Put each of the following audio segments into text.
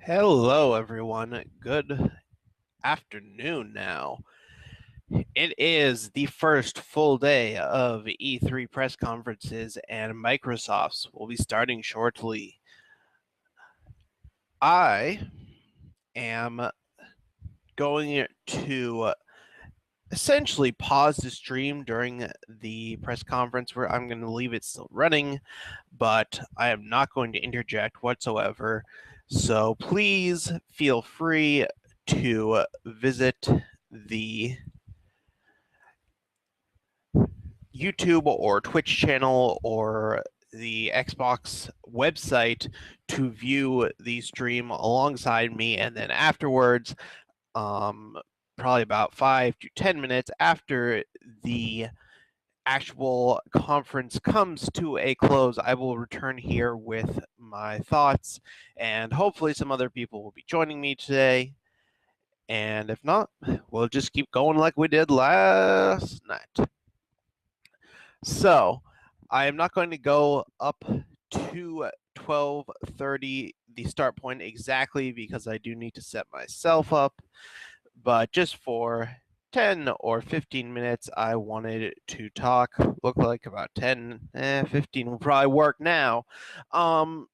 Hello, everyone. Good afternoon now. It is the first full day of E3 press conferences, and Microsoft's will be starting shortly. I am going to essentially pause the stream during the press conference where I'm going to leave it still running, but I am not going to interject whatsoever. So please feel free to visit the YouTube or Twitch channel or the Xbox website to view the stream alongside me, and then afterwards, probably about 5 to 10 minutes after the actual conference comes to a close, I will return here with my thoughts, and hopefully some other people will be joining me today. And if not, we'll just keep going like we did last night. So, I am not going to go up to 12:30, the start point exactly, because I do need to set myself up. But just for 10 or 15 minutes, I wanted to talk. Look like about 10, 15 will probably work now. So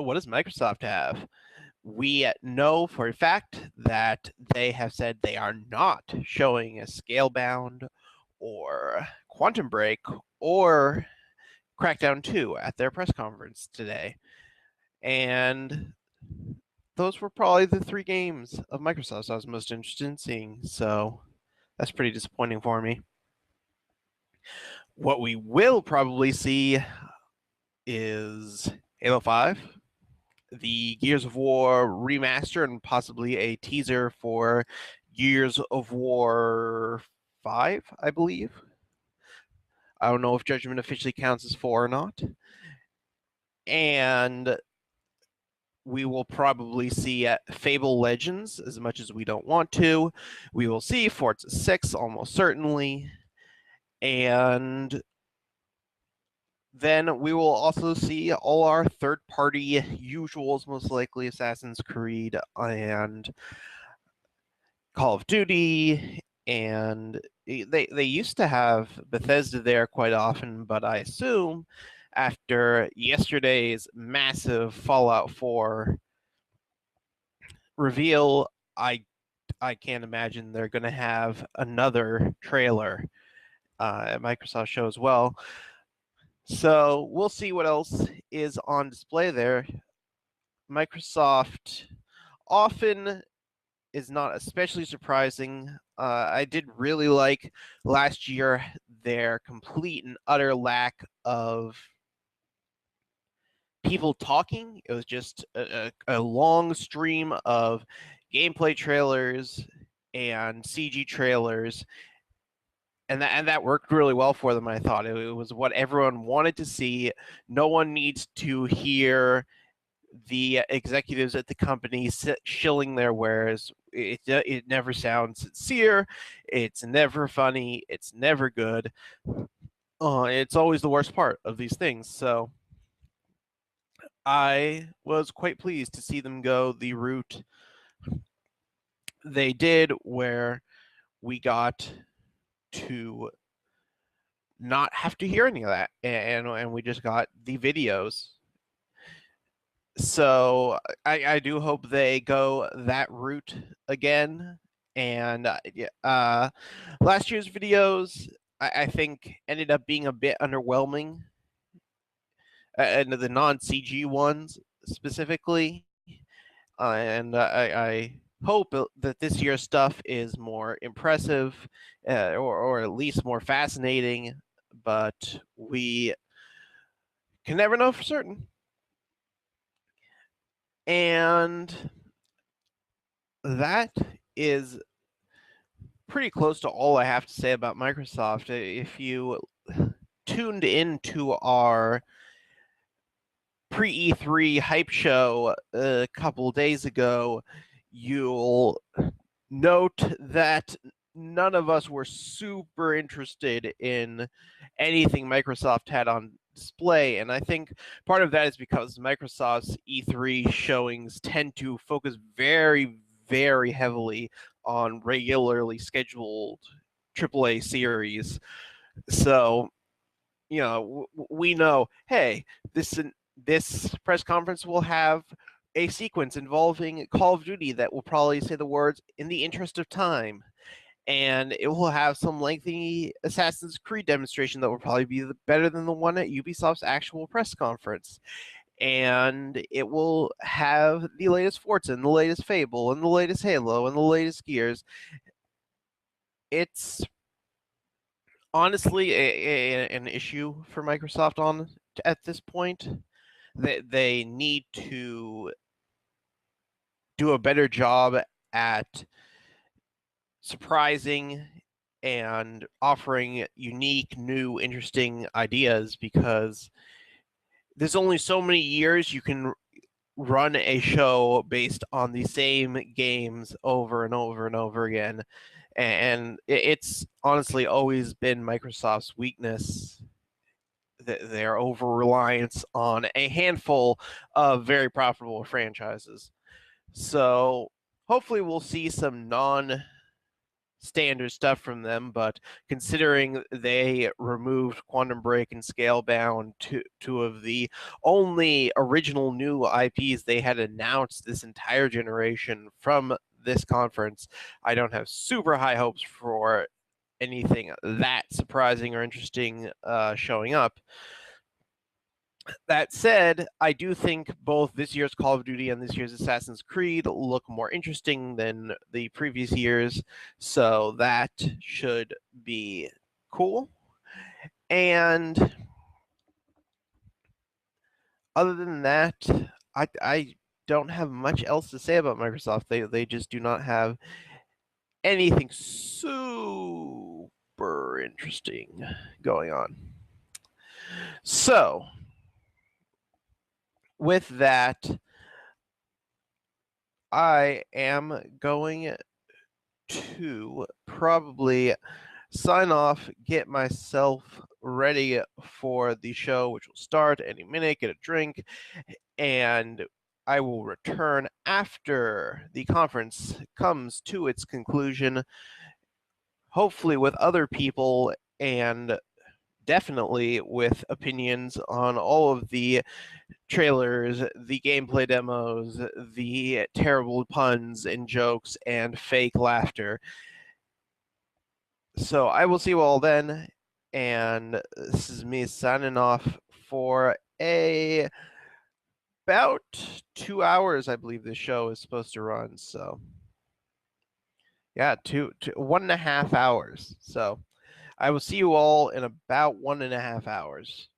what does Microsoft have? We know for a fact that they have said they are not showing a Scalebound or Quantum Break or Crackdown 2 at their press conference today. And those were probably the three games of Microsoft I was most interested in seeing. So that's pretty disappointing for me. What we will probably see is Halo 5, the Gears of War remaster, and possibly a teaser for Gears of War 5, I believe. I don't know if Judgment officially counts as 4 or not. And we will probably see Fable Legends, as much as we don't want to. We will see Forza 6, almost certainly. And then we will also see all our third-party usuals, most likely Assassin's Creed and Call of Duty, and they used to have Bethesda there quite often, but I assume after yesterday's massive Fallout 4 reveal, I can't imagine they're going to have another trailer at Microsoft show as well. So we'll see what else is on display there. Microsoft often is not especially surprising. I did really like last year their complete and utter lack of people talking. It was just a long stream of gameplay trailers and CG trailers, and that worked really well for them. I thought it was what everyone wanted to see. No one needs to hear the executives at the company shilling their wares. It never sounds sincere. It's never funny. It's never good. It's always the worst part of these things. So I was quite pleased to see them go the route they did, where we got to not have to hear any of that, and we just got the videos. So I do hope they go that route again. And last year's videos, I think, ended up being a bit underwhelming, and the non-CG ones specifically. And I hope that this year's stuff is more impressive, or at least more fascinating. But we can never know for certain. And that is pretty close to all I have to say about Microsoft. If you tuned into our pre E3 hype show a couple days ago, you'll note that none of us were super interested in anything Microsoft had on display. And I think part of that is because Microsoft's E3 showings tend to focus very, very heavily on regularly scheduled AAA series. So, we know, hey, this press conference will have a sequence involving Call of Duty that will probably say the words "in the interest of time," and it will have some lengthy Assassin's Creed demonstration that will probably be better than the one at Ubisoft's actual press conference. And it will have the latest Forza and the latest Fable and the latest Halo and the latest Gears. It's honestly an issue for Microsoft on at this point. They need to do a better job at surprising and offering unique, new, interesting ideas, because there's only so many years you can run a show based on the same games over and over and over again. And it's honestly always been Microsoft's weakness, their over reliance on a handful of very profitable franchises. So hopefully we'll see some non standard stuff from them, but considering they removed Quantum Break and Scalebound, two of the only original new IPs they had announced this entire generation from this conference, I don't have super high hopes for anything that surprising or interesting showing up. That said, I do think both this year's Call of Duty and this year's Assassin's Creed look more interesting than the previous years, so that should be cool. And other than that, I don't have much else to say about Microsoft. They just do not have anything super interesting going on. So, with that, I am going to probably sign off, get myself ready for the show, which will start any minute, get a drink, and I will return after the conference comes to its conclusion, hopefully with other people and definitely with opinions on all of the trailers, the gameplay demos, the terrible puns and jokes and fake laughter. So I will see you all then, and this is me signing off for about 2 hours. I believe this show is supposed to run. So yeah, 1.5 hours. So I will see you all in about 1.5 hours.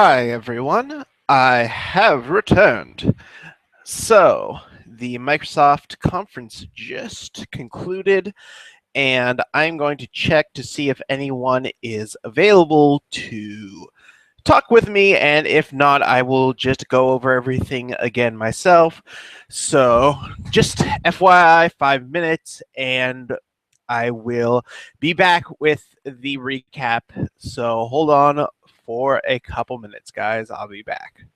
Hi, everyone. I have returned. So, the Microsoft conference just concluded, and I'm going to check to see if anyone is available to talk with me, and if not, I will just go over everything again myself. So, just FYI, 5 minutes, and I will be back with the recap. So, hold on for a couple minutes, guys. I'll be back.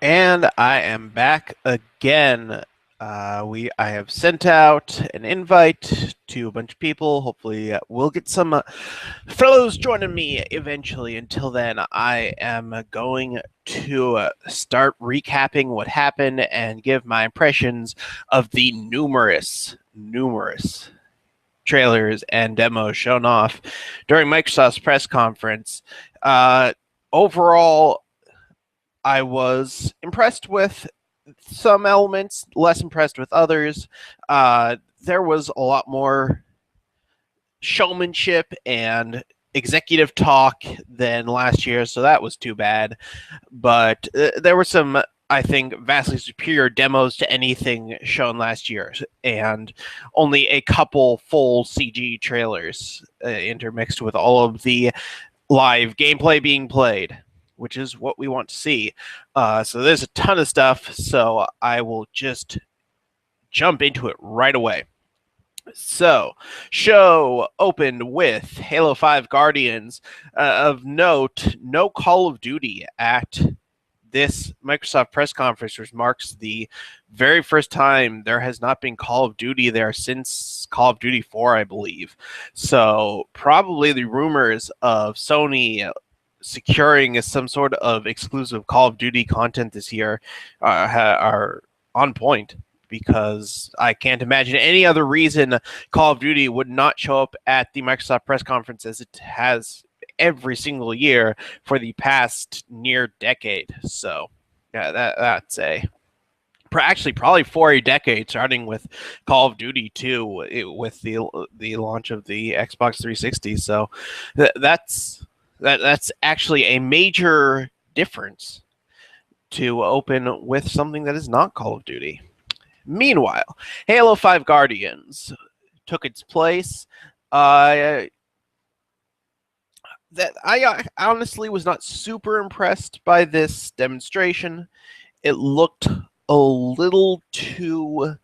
And I am back again. I have sent out an invite to a bunch of people. Hopefully, we'll get some fellows joining me eventually. Until then, I am going to start recapping what happened and give my impressions of the numerous trailers and demos shown off during Microsoft's press conference. Overall, I was impressed with some elements, less impressed with others. There was a lot more showmanship and executive talk than last year, so that was too bad. But there were some, I think, vastly superior demos to anything shown last year, and only a couple full CG trailers intermixed with all of the live gameplay being played, which is what we want to see. So there's a ton of stuff, so I will just jump into it right away. So, show opened with Halo 5 Guardians. Of note, no Call of Duty at this Microsoft press conference, which marks the very first time there has not been Call of Duty there since Call of Duty 4, I believe. So, probably the rumors of Sony securing some sort of exclusive Call of Duty content this year are on point, because I can't imagine any other reason Call of Duty would not show up at the Microsoft press conference as it has every single year for the near decade. So, yeah, that's actually probably for a decade, starting with Call of Duty 2 with the launch of the Xbox 360. So that's actually a major difference to open with something that is not Call of Duty. Meanwhile, Halo 5 Guardians took its place. I honestly was not super impressed by this demonstration. It looked a little too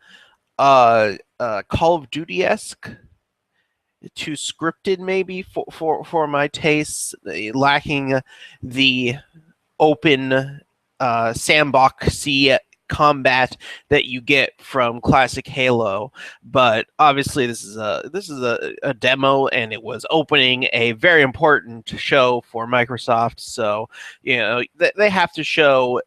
Call of Duty-esque, too scripted maybe for my tastes, lacking the open sandboxy combat that you get from classic Halo. But obviously this is a demo, and it was opening a very important show for Microsoft, so they have to show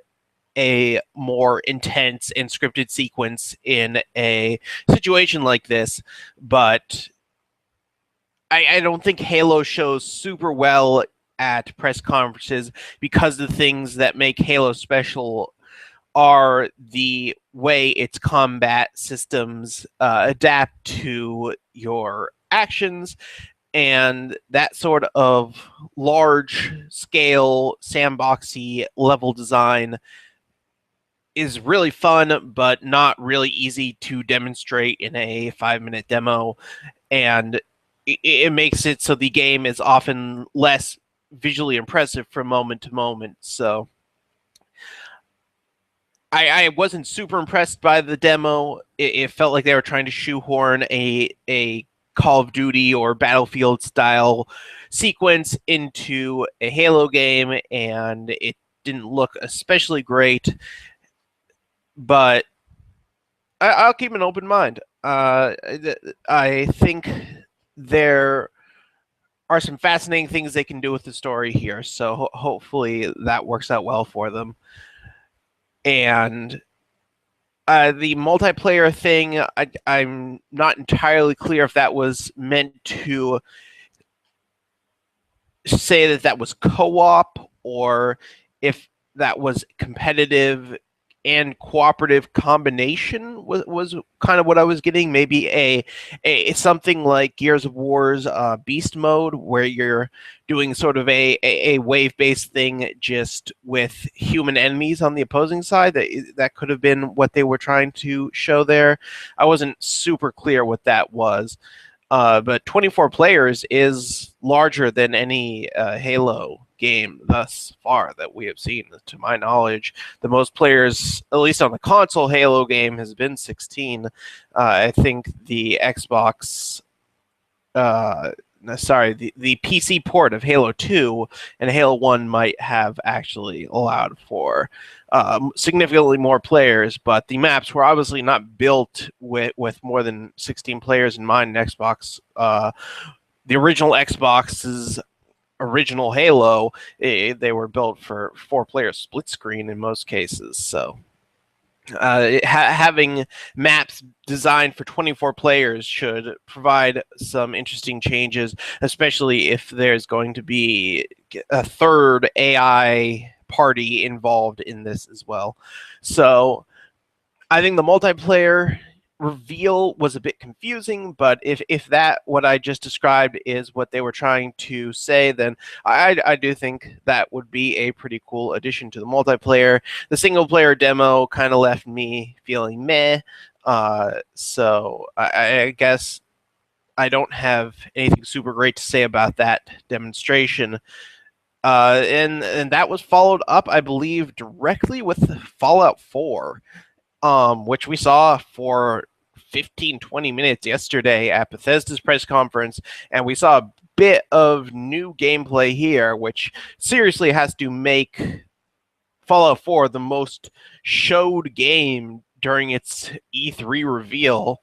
a more intense and scripted sequence in a situation like this. But I don't think Halo shows super well at press conferences, because the things that make Halo special are the way its combat systems adapt to your actions, and that sort of large scale sandboxy level design is really fun, but not really easy to demonstrate in a 5-minute demo. And it makes it so the game is often less visually impressive from moment to moment. So I wasn't super impressed by the demo. It felt like they were trying to shoehorn a Call of Duty or Battlefield style sequence into a Halo game, and it didn't look especially great. But I'll keep an open mind. I think there are some fascinating things they can do with the story here, so hopefully that works out well for them. And the multiplayer thing, I'm not entirely clear if that was meant to say that was co-op, or if that was competitive and cooperative combination was kind of what I was getting. Maybe a something like Gears of War's Beast Mode, where you're doing sort of a wave-based thing just with human enemies on the opposing side. That could have been what they were trying to show there. I wasn't super clear what that was. But 24 players is larger than any Halo game thus far that we have seen, to my knowledge. The most players, at least on the console Halo game, has been 16. I think the Xbox the PC port of Halo 2 and Halo 1 might have actually allowed for significantly more players, but the maps were obviously not built with more than 16 players in mind in Xbox. The original Xbox's original Halo, they were built for 4-player split screen in most cases, so having maps designed for 24 players should provide some interesting changes, especially if there's going to be a third AI party involved in this as well. So I think the multiplayer reveal was a bit confusing, but if that what I just described is what they were trying to say, then I do think that would be a pretty cool addition to the multiplayer. The single player demo kind of left me feeling meh, so I guess I don't have anything super great to say about that demonstration. And that was followed up, I believe, directly with Fallout 4. Which we saw for 15-20 minutes yesterday at Bethesda's press conference, and we saw a bit of new gameplay here, which seriously has to make Fallout 4 the most showed game during its E3 reveal.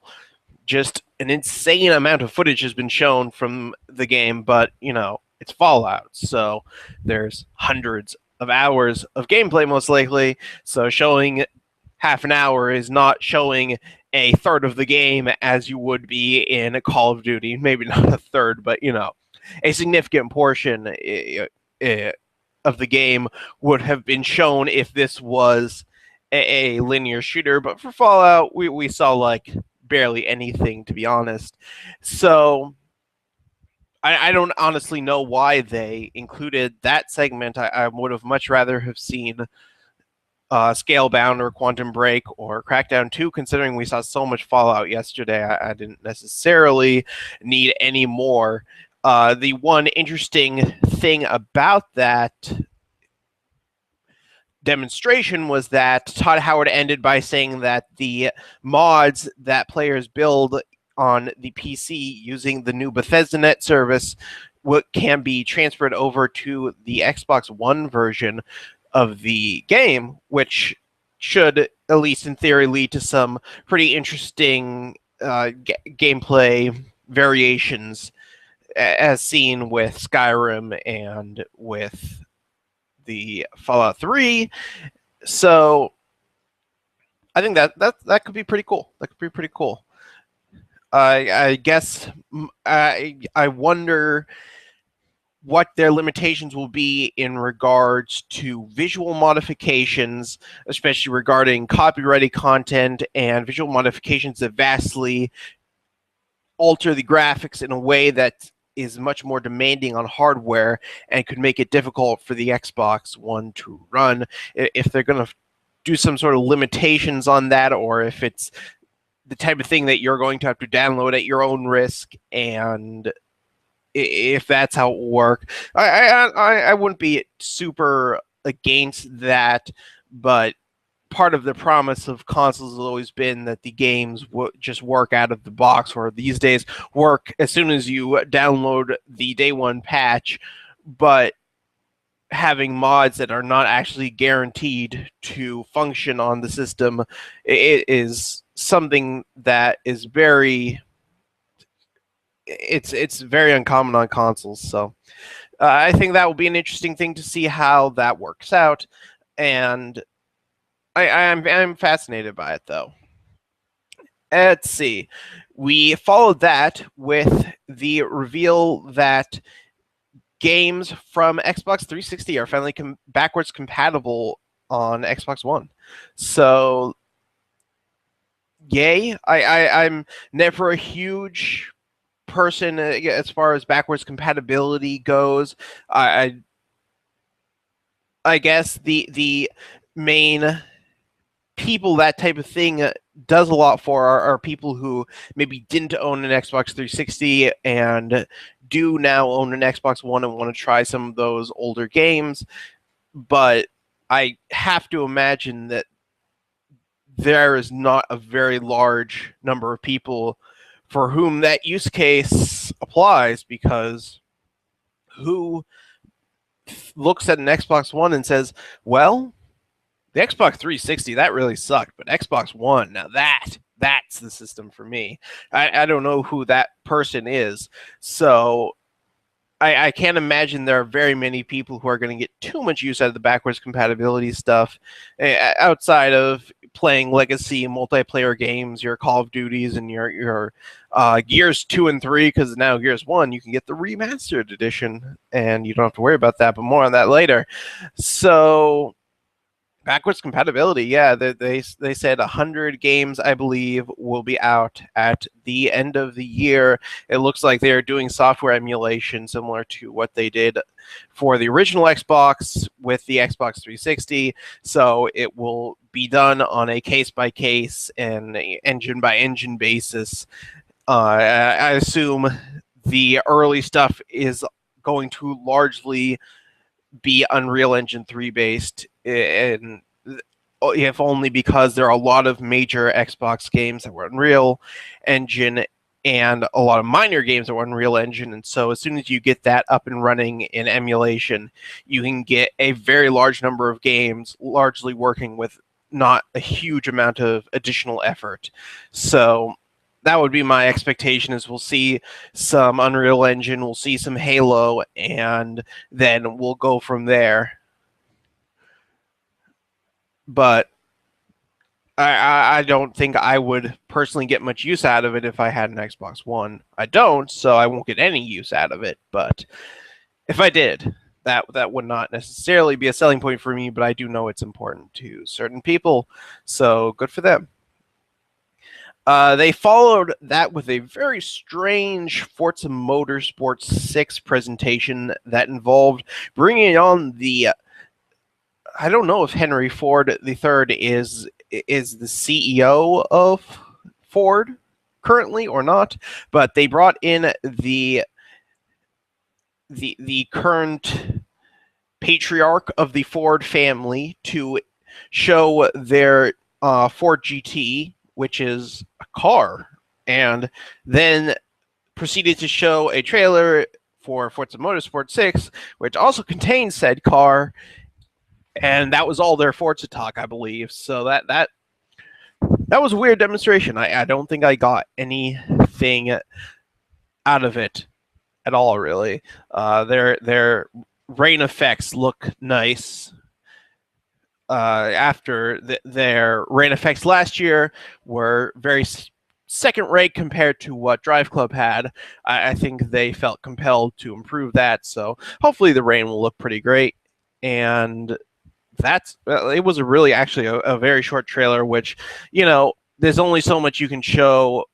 Just an insane amount of footage has been shown from the game, but, it's Fallout, so there's hundreds of hours of gameplay most likely, so showing half an hour is not showing a third of the game as you would be in a Call of Duty. Maybe not a third, but, a significant portion of the game would have been shown if this was a linear shooter. But for Fallout, we saw, like, barely anything, to be honest. So I don't honestly know why they included that segment. I would have much rather have seen Scalebound or Quantum Break or Crackdown 2, considering we saw so much Fallout yesterday. I didn't necessarily need any more. The one interesting thing about that demonstration was that Todd Howard ended by saying that the mods that players build on the PC using the new BethesdaNet service can be transferred over to the Xbox One version of the game, which should, at least in theory, lead to some pretty interesting gameplay variations, as seen with Skyrim and with the Fallout 3. So I think that could be pretty cool. That could be pretty cool. I guess I wonder what their limitations will be in regards to visual modifications, especially regarding copyrighted content and visual modifications that vastly alter the graphics in a way that is much more demanding on hardware and could make it difficult for the Xbox One to run. If they're going to do some sort of limitations on that, or if it's the type of thing that you're going to have to download at your own risk, and if that's how it will work, I wouldn't be super against that, but part of the promise of consoles has always been that the games just work out of the box, or these days work as soon as you download the day one patch, but having mods that are not actually guaranteed to function on the system, it is something that is very uncommon on consoles. So I think that will be an interesting thing to see how that works out, and I'm fascinated by it, though. Let's see. We followed that with the reveal that games from Xbox 360 are finally backwards compatible on Xbox One. So, yay. I'm never a huge person as far as backwards compatibility goes. I guess the main people that type of thing does a lot for are people who maybe didn't own an Xbox 360 and do now own an Xbox One and want to try some of those older games. But I have to imagine that there is not a very large number of people for whom that use case applies, because who looks at an Xbox One and says, well, the Xbox 360, that really sucked, but Xbox One, now that's the system for me. I don't know who that person is. So I can't imagine there are very many people who are going to get too much use out of the backwards compatibility stuff outside of playing legacy multiplayer games, your Call of Duties and your Gears 2 and 3, because now Gears 1, you can get the remastered edition, and you don't have to worry about that, but more on that later. So backwards compatibility, yeah, they said 100 games, I believe, will be out at the end of the year. It looks like they're doing software emulation similar to what they did for the original Xbox with the Xbox 360. So it will be done on a case-by-case and engine-by-engine basis. I assume the early stuff is going to largely be Unreal Engine 3 based, and if only because there are a lot of major Xbox games that were Unreal Engine and a lot of minor games that were Unreal Engine. And so as soon as you get that up and running in emulation, you can get a very large number of games largely working with not a huge amount of additional effort. So that would be my expectation, is we'll see some Unreal Engine, we'll see some Halo, and then we'll go from there. But I don't think I would personally get much use out of it if I had an Xbox One. I don't, so I won't get any use out of it. But if I did, that would not necessarily be a selling point for me, but I do know it's important to certain people, so good for them. They followed that with a very strange Forza Motorsport 6 presentation that involved bringing on the... I don't know if Henry Ford III is the CEO of Ford currently or not, but they brought in the current patriarch of the Ford family to show their Ford GT, which is a car, and then proceeded to show a trailer for Forza Motorsport 6, which also contains said car, and that was all their Forza talk, I believe. So that was a weird demonstration. I don't think I got anything out of it at all, really. Their rain effects look nice. After their rain effects last year were very second rate compared to what Drive Club had. I think they felt compelled to improve that, so hopefully the rain will look pretty great. And it was actually a very short trailer, which, there's only so much you can show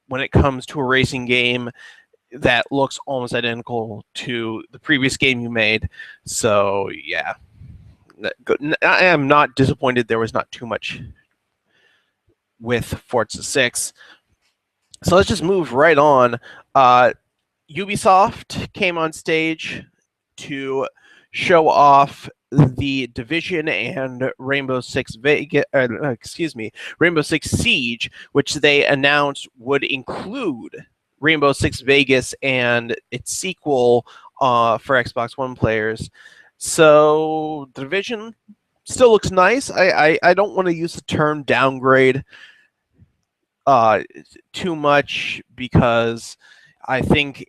when it comes to a racing game that looks almost identical to the previous game you made. So yeah, I am not disappointed there was not too much with Forza 6. So let's just move right on. Ubisoft came on stage to show off the Division and Rainbow Six Rainbow Six Siege, which they announced would include Rainbow Six Vegas and its sequel for Xbox One players. So Division still looks nice. I don't want to use the term downgrade too much, because I think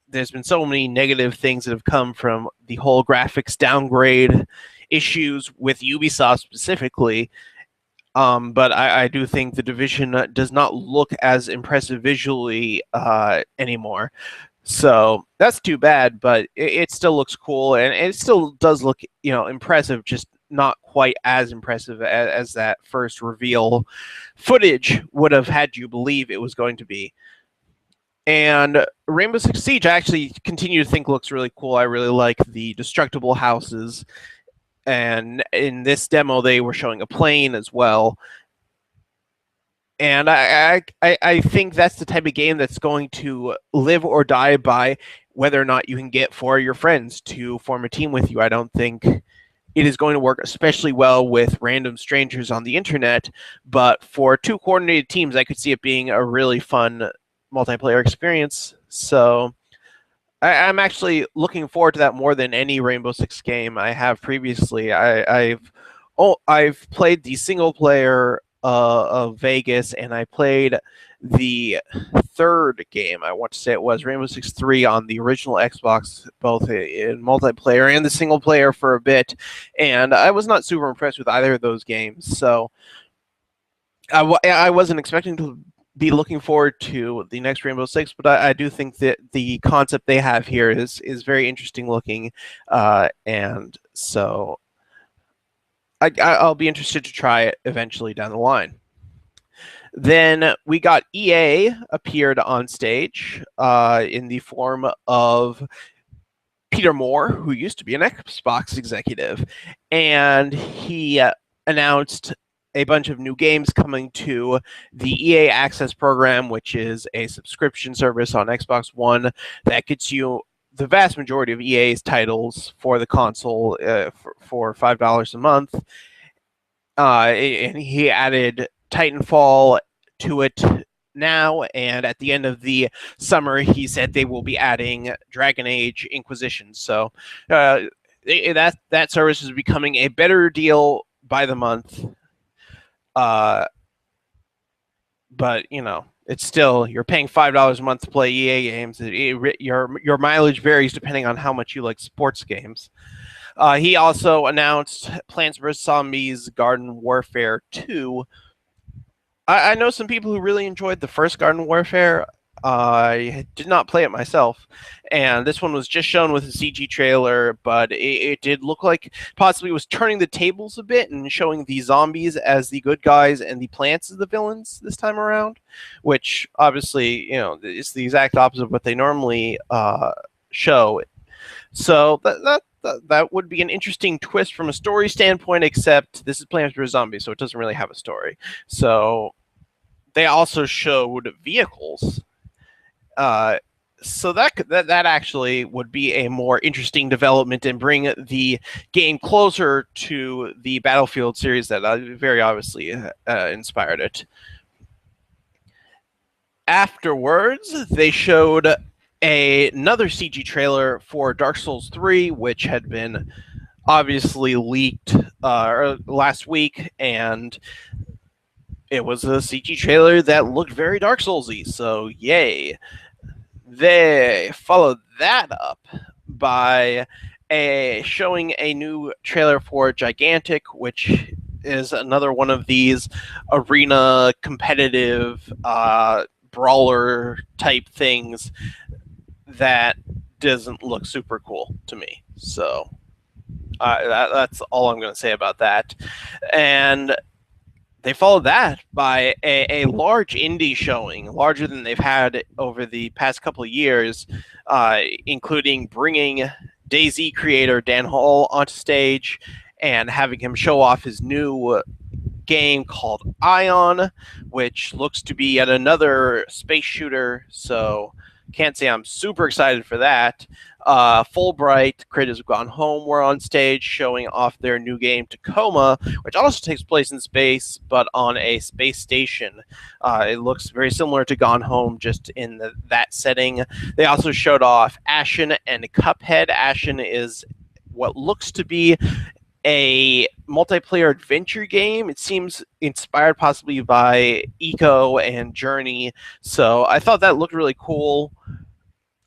there's been so many negative things that have come from the whole graphics downgrade issues with Ubisoft specifically. But I do think the Division does not look as impressive visually anymore. So that's too bad, but it still looks cool, and it still does look, impressive, just not quite as impressive as that first reveal footage would have had you believe it was going to be. And Rainbow Six Siege, I actually continue to think looks really cool. I really like the destructible houses, and in this demo they were showing a plane as well. And I think that's the type of game that's going to live or die by whether or not you can get four of your friends to form a team with you. I don't think it is going to work especially well with random strangers on the internet, but for two coordinated teams, I could see it being a really fun multiplayer experience. So I'm actually looking forward to that more than any Rainbow Six game I have previously. I've played the single player of Vegas, and I played the third game. I want to say it was Rainbow Six 3 on the original Xbox, both in multiplayer and the single player for a bit, and I was not super impressed with either of those games. So I wasn't expecting to be looking forward to the next Rainbow Six, but I do think that the concept they have here is very interesting looking, and so I'll be interested to try it eventually down the line. Then we got EA appeared on stage in the form of Peter Moore, who used to be an Xbox executive, and he announced a bunch of new games coming to the EA Access program, which is a subscription service on Xbox One that gets you the vast majority of EA's titles for the console for $5 a month. And he added Titanfall to it now, and at the end of the summer, he said they will be adding Dragon Age Inquisition. So that service is becoming a better deal by the month. But it's still, you're paying $5 a month to play EA games. Your mileage varies depending on how much you like sports games. He also announced Plants vs. Zombies Garden Warfare 2. I know some people who really enjoyed the first Garden Warfare. I did not play it myself, and this one was just shown with a CG trailer, but it did look like possibly was turning the tables a bit and showing the zombies as the good guys and the plants as the villains this time around, which obviously, is the exact opposite of what they normally show. So that would be an interesting twist from a story standpoint, except this is Plants vs. Zombies, so it doesn't really have a story. So they also showed vehicles. So that actually would be a more interesting development and bring the game closer to the Battlefield series that very obviously inspired it. Afterwards, they showed another CG trailer for Dark Souls 3, which had been obviously leaked last week, and it was a CG trailer that looked very Dark Souls-y, so yay. They followed that up by showing a new trailer for Gigantic, which is another one of these arena competitive brawler type things that doesn't look super cool to me. So that's all I'm going to say about that. And they followed that by a large indie showing, larger than they've had over the past couple of years, including bringing DayZ creator Dan Hall onto stage and having him show off his new game called Ion, which looks to be yet another space shooter. So can't say I'm super excited for that. Fulbright, creators of Gone Home, were on stage showing off their new game Tacoma, which also takes place in space, but on a space station. It looks very similar to Gone Home, just in that setting. They also showed off Ashen and Cuphead. Ashen is what looks to be a multiplayer adventure game. It seems inspired possibly by Eco and Journey. So I thought that looked really cool.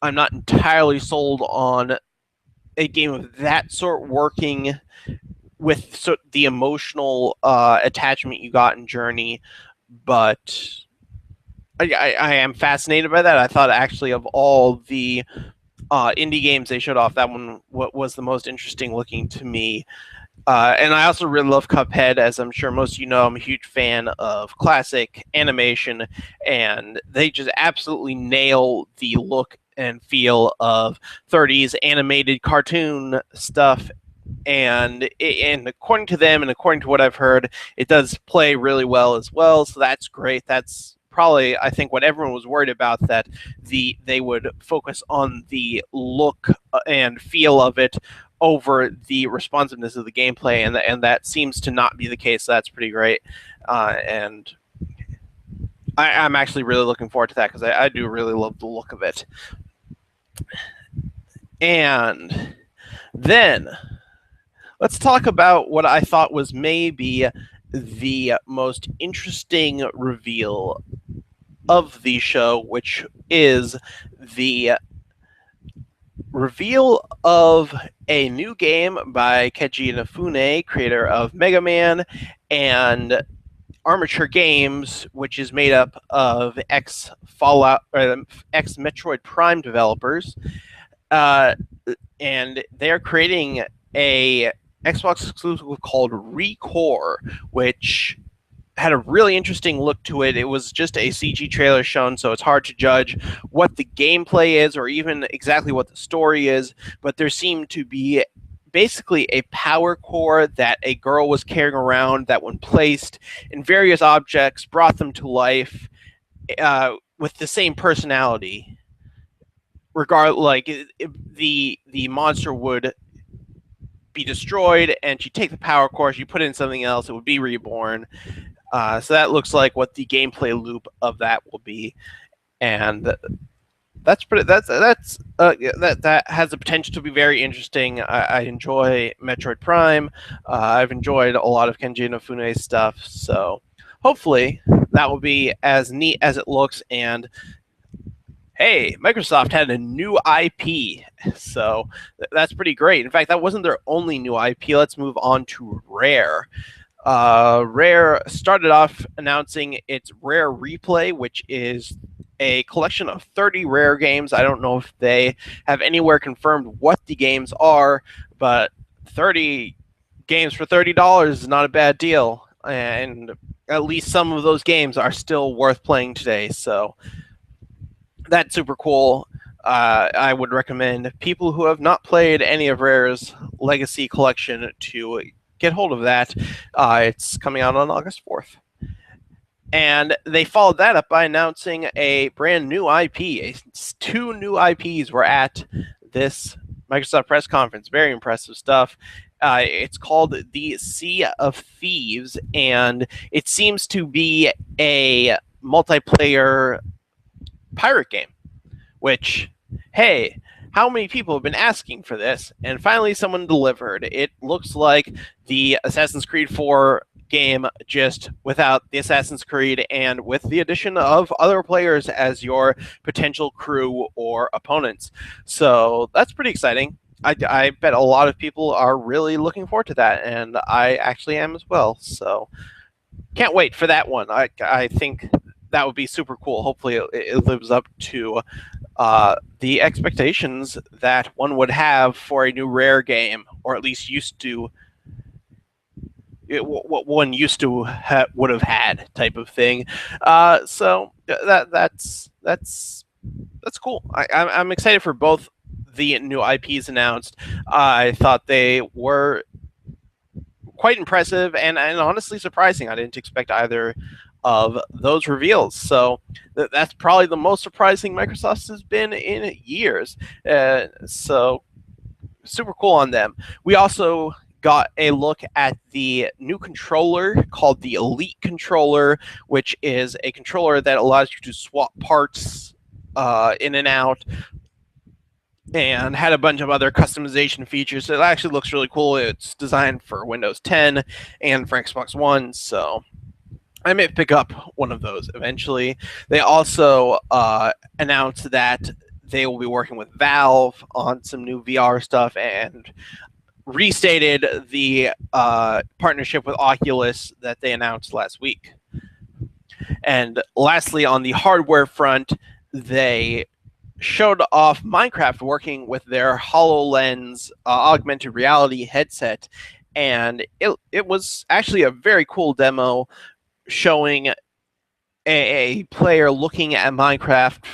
I'm not entirely sold on a game of that sort working with the emotional attachment you got in Journey, but I am fascinated by that. I thought actually of all the indie games they showed off, that one was the most interesting looking to me. And I also really love Cuphead, as I'm sure most of you know. I'm a huge fan of classic animation, and they just absolutely nail the look and feel of 30s animated cartoon stuff. And according to them, and according to what I've heard, it does play really well as well. So that's great. That's probably, I think, what everyone was worried about, that they would focus on the look and feel of it over the responsiveness of the gameplay, and that seems to not be the case. So that's pretty great. And I'm actually really looking forward to that because I do really love the look of it. And then let's talk about what I thought was maybe the most interesting reveal of the show, which is the reveal of a new game by Keiji Inafune, creator of Mega Man and Armature Games, which is made up of ex Metroid Prime developers, and they're creating a Xbox exclusive called ReCore, which had a really interesting look to it. It was just a CG trailer shown, so it's hard to judge what the gameplay is or even exactly what the story is, but there seemed to be basically a power core that a girl was carrying around that when placed in various objects brought them to life with the same personality. The monster would be destroyed and you take the power core, you put it in something else, it would be reborn. So that looks like what the gameplay loop of that will be, and that has the potential to be very interesting. I enjoy Metroid Prime. I've enjoyed a lot of Kenji Inafune's stuff, so hopefully that will be as neat as it looks. And hey, Microsoft had a new IP, so that's pretty great. In fact, that wasn't their only new IP. Let's move on to Rare. Rare started off announcing its Rare Replay, which is a collection of 30 Rare games. I don't know if they have anywhere confirmed what the games are, but 30 games for $30 is not a bad deal. And at least some of those games are still worth playing today. So that's super cool. I would recommend people who have not played any of Rare's Legacy collection to get hold of that. It's coming out on August 4th. And they followed that up by announcing a brand new IP. Two new IPs were at this Microsoft press conference. Very impressive stuff. It's called the Sea of Thieves, and it seems to be a multiplayer pirate game, which, hey, how many people have been asking for this? And finally someone delivered. It looks like the Assassin's Creed 4 game, just without the Assassin's Creed and with the addition of other players as your potential crew or opponents. So that's pretty exciting. I bet a lot of people are really looking forward to that, and I actually am as well. So can't wait for that one. I think that would be super cool. Hopefully it lives up to the expectations that one would have for a new Rare game, or at least used to, what one used to would have had, type of thing. So that's cool. I'm excited for both the new IPs announced. I thought they were quite impressive and honestly surprising. I didn't expect either of those reveals. So that's probably the most surprising Microsoft has been in years. So super cool on them. We also got a look at the new controller called the Elite Controller, which is a controller that allows you to swap parts in and out, and had a bunch of other customization features. It actually looks really cool. It's designed for Windows 10 and for Xbox One, so I may pick up one of those eventually. They also announced that they will be working with Valve on some new VR stuff and restated the partnership with Oculus that they announced last week. And lastly, on the hardware front, they showed off Minecraft working with their HoloLens augmented reality headset. And it was actually a very cool demo showing a player looking at Minecraft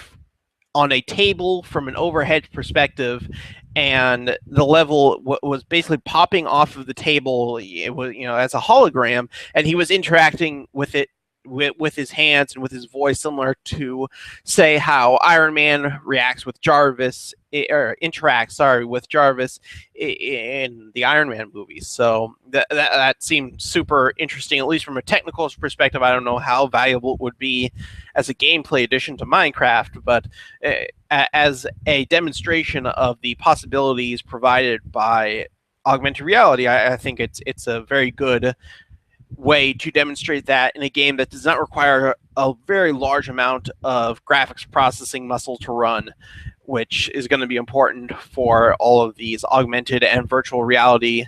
on a table from an overhead perspective, and the level was basically popping off of the table. It was, as a hologram, and he was interacting with it with his hands and with his voice, similar to, say, how Iron Man reacts with Jarvis or interacts, sorry, with Jarvis in the Iron Man movies. So that seemed super interesting, at least from a technical perspective. I don't know how valuable it would be as a gameplay addition to Minecraft, but as a demonstration of the possibilities provided by augmented reality, I think it's a very good way to demonstrate that in a game that does not require a very large amount of graphics processing muscle to run, which is going to be important for all of these augmented and virtual reality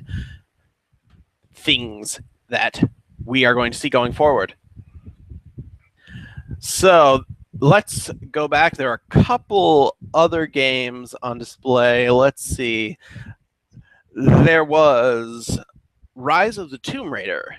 things that we are going to see going forward. So let's go back. There are a couple other games on display. Let's see. There was Rise of the Tomb Raider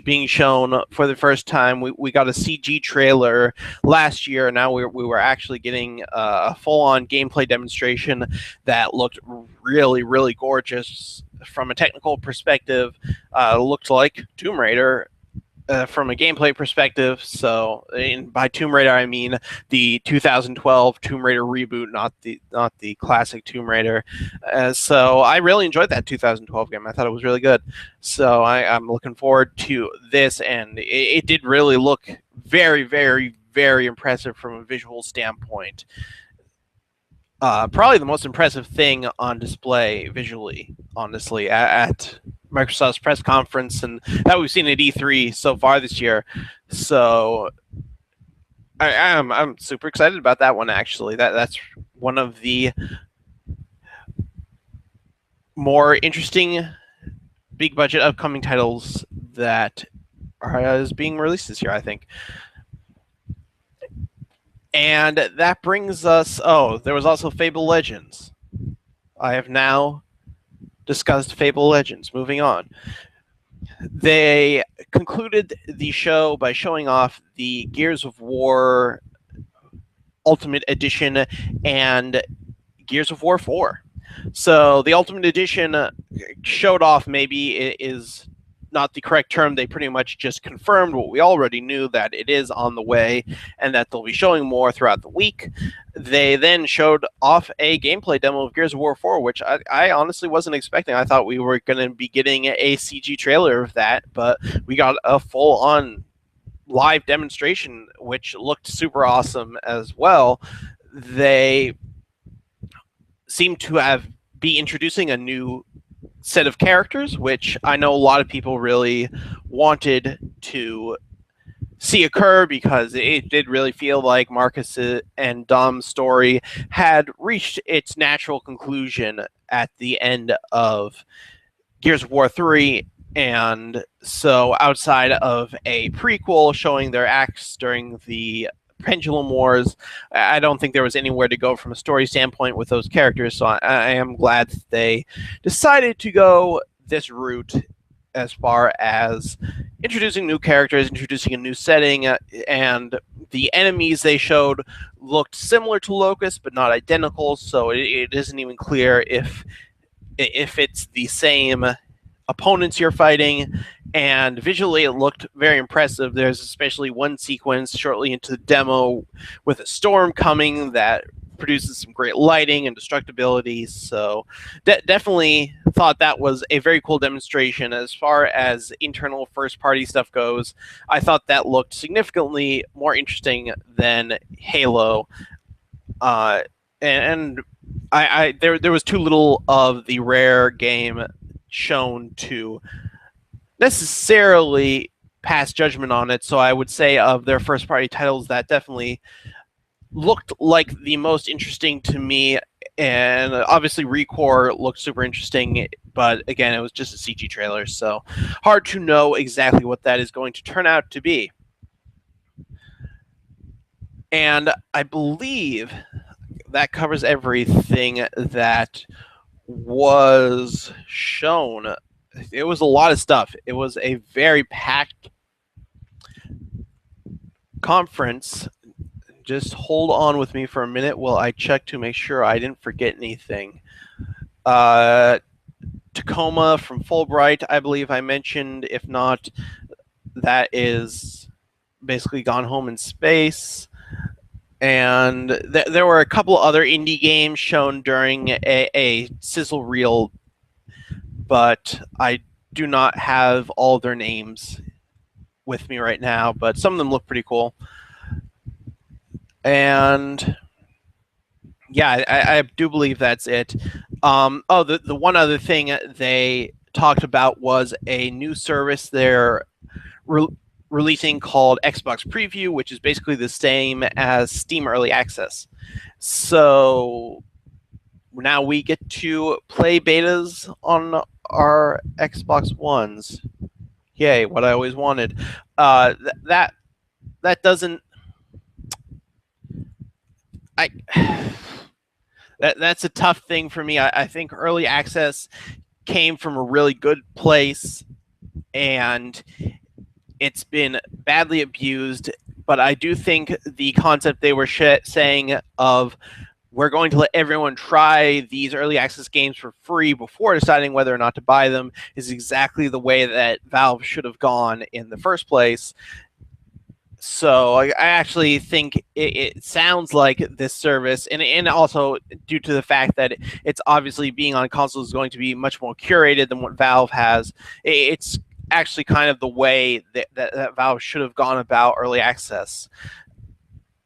being shown for the first time. We got a CG trailer last year, and now we were actually getting a full-on gameplay demonstration that looked really, really gorgeous from a technical perspective. Looked like Tomb Raider from a gameplay perspective. So by Tomb Raider, I mean the 2012 Tomb Raider reboot, not the classic Tomb Raider. So I really enjoyed that 2012 game. I thought it was really good. So I'm looking forward to this, and it did really look very, very, very impressive from a visual standpoint. Probably the most impressive thing on display visually, honestly, at Microsoft's press conference, and that we've seen at E3 so far this year. So I'm super excited about that one. Actually, that's one of the more interesting big budget upcoming titles that is being released this year, I think. And that brings us. Oh, there was also Fable Legends. I have now discussed Fable Legends. Moving on. They concluded the show by showing off the Gears of War Ultimate Edition and Gears of War 4. So the Ultimate Edition showed off, maybe is not the correct term. They pretty much just confirmed what we already knew, that it is on the way and that they'll be showing more throughout the week. They then showed off a gameplay demo of Gears of War 4, which I honestly wasn't expecting. I thought we were going to be getting a CG trailer of that, but we got a full-on live demonstration, which looked super awesome as well. They seem to be introducing a new set of characters, which I know a lot of people really wanted to see occur, because it did really feel like Marcus and Dom's story had reached its natural conclusion at the end of Gears of War 3. And so outside of a prequel showing their acts during the Pendulum Wars, I don't think there was anywhere to go from a story standpoint with those characters. So I am glad that they decided to go this route as far as introducing new characters, introducing a new setting, and the enemies they showed looked similar to Locust, but not identical. So it isn't even clear if it's the same opponents you're fighting. And visually it looked very impressive. There's especially one sequence shortly into the demo with a storm coming that produces some great lighting and destructibility. So definitely thought that was a very cool demonstration. As far as internal first-party stuff goes, I thought that looked significantly more interesting than Halo. And there was too little of the Rare game shown to necessarily pass judgment on it. So I would say of their first party titles, that definitely looked like the most interesting to me. And obviously ReCore looked super interesting, but again, it was just a CG trailer, so hard to know exactly what that is going to turn out to be. And I believe that covers everything that was shown. It was a lot of stuff. It was a very packed conference. Just hold on with me for a minute while I check to make sure I didn't forget anything. Tacoma from Fulbright, I believe I mentioned. If not, that is basically Gone Home in Space. And there were a couple other indie games shown during a sizzle reel, but I do not have all their names with me right now, but some of them look pretty cool. And yeah, I do believe that's it. The one other thing they talked about was a new service they're re- releasing called Xbox Preview, which is basically the same as Steam Early Access. So now we get to play betas on our Xbox Ones. Yay! What I always wanted. That doesn't. I. That's a tough thing for me. I think early access came from a really good place, and it's been badly abused. But I do think the concept they were saying of we're going to let everyone try these early access games for free before deciding whether or not to buy them is exactly the way that Valve should have gone in the first place. So I actually think it sounds like this service, and also due to the fact that it's obviously being on consoles is going to be much more curated than what Valve has. It's actually kind of the way that Valve should have gone about early access.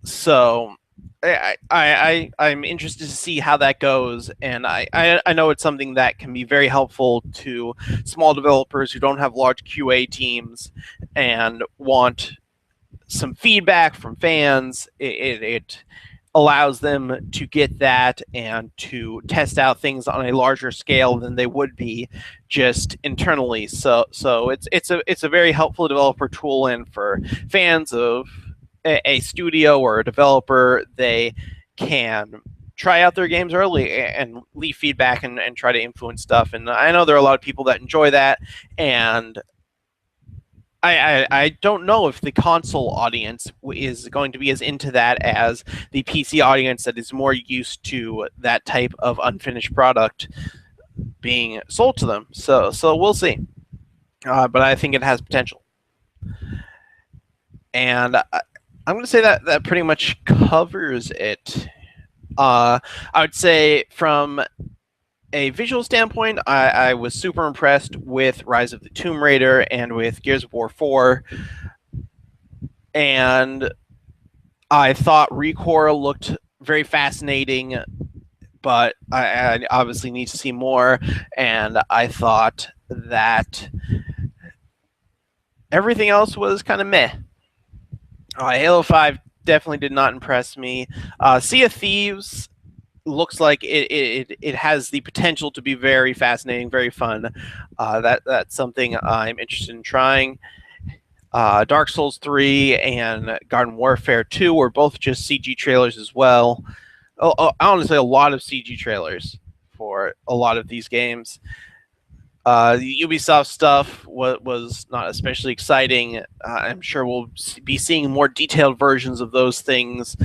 So I'm interested to see how that goes, and I know it's something that can be very helpful to small developers who don't have large QA teams and want some feedback from fans. It allows them to get that and to test out things on a larger scale than they would be just internally. So it's a very helpful developer tool, and for fans of a studio or a developer, they can try out their games early and leave feedback and try to influence stuff. And I know there are a lot of people that enjoy that, and I don't know if the console audience is going to be as into that as the PC audience that is more used to that type of unfinished product being sold to them. So we'll see. But I think it has potential. And I'm going to say that pretty much covers it. I would say from a visual standpoint, I was super impressed with Rise of the Tomb Raider and with Gears of War 4. And I thought ReCore looked very fascinating, but I obviously need to see more. And I thought that everything else was kind of meh. Halo 5 definitely did not impress me. Sea of Thieves looks like it has the potential to be very fascinating, very fun. That's something I'm interested in trying. Dark Souls 3 and Garden Warfare 2 were both just CG trailers as well. Honestly, a lot of CG trailers for a lot of these games. The Ubisoft stuff was not especially exciting. I'm sure we'll be seeing more detailed versions of those things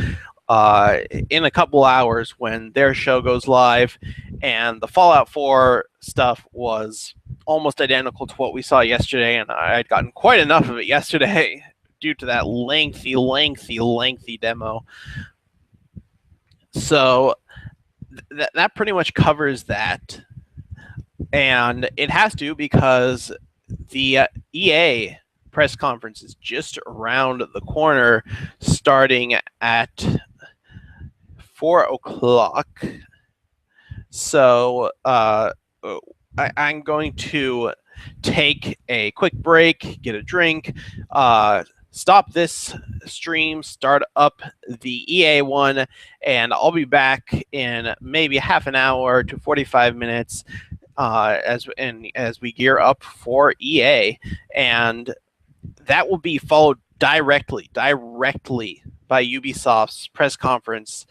in a couple hours when their show goes live. And the Fallout 4 stuff was almost identical to what we saw yesterday, and I had gotten quite enough of it yesterday due to that lengthy demo. So that pretty much covers that. And it has to, because the EA press conference is just around the corner, starting at 4:00. So I'm going to take a quick break, get a drink, stop this stream, start up the EA one, and I'll be back in maybe half an hour to 45 minutes as we gear up for EA, and that will be followed directly by Ubisoft's press conference.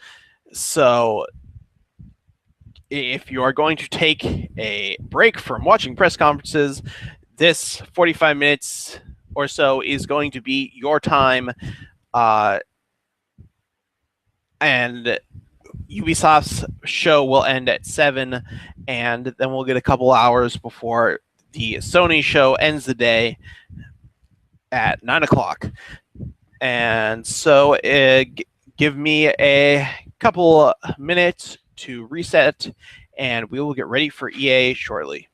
So if you are going to take a break from watching press conferences, this 45 minutes or so is going to be your time. And Ubisoft's show will end at 7, and then we'll get a couple hours before the Sony show ends the day at 9:00. And so give me a couple minutes to reset, and we will get ready for EA shortly.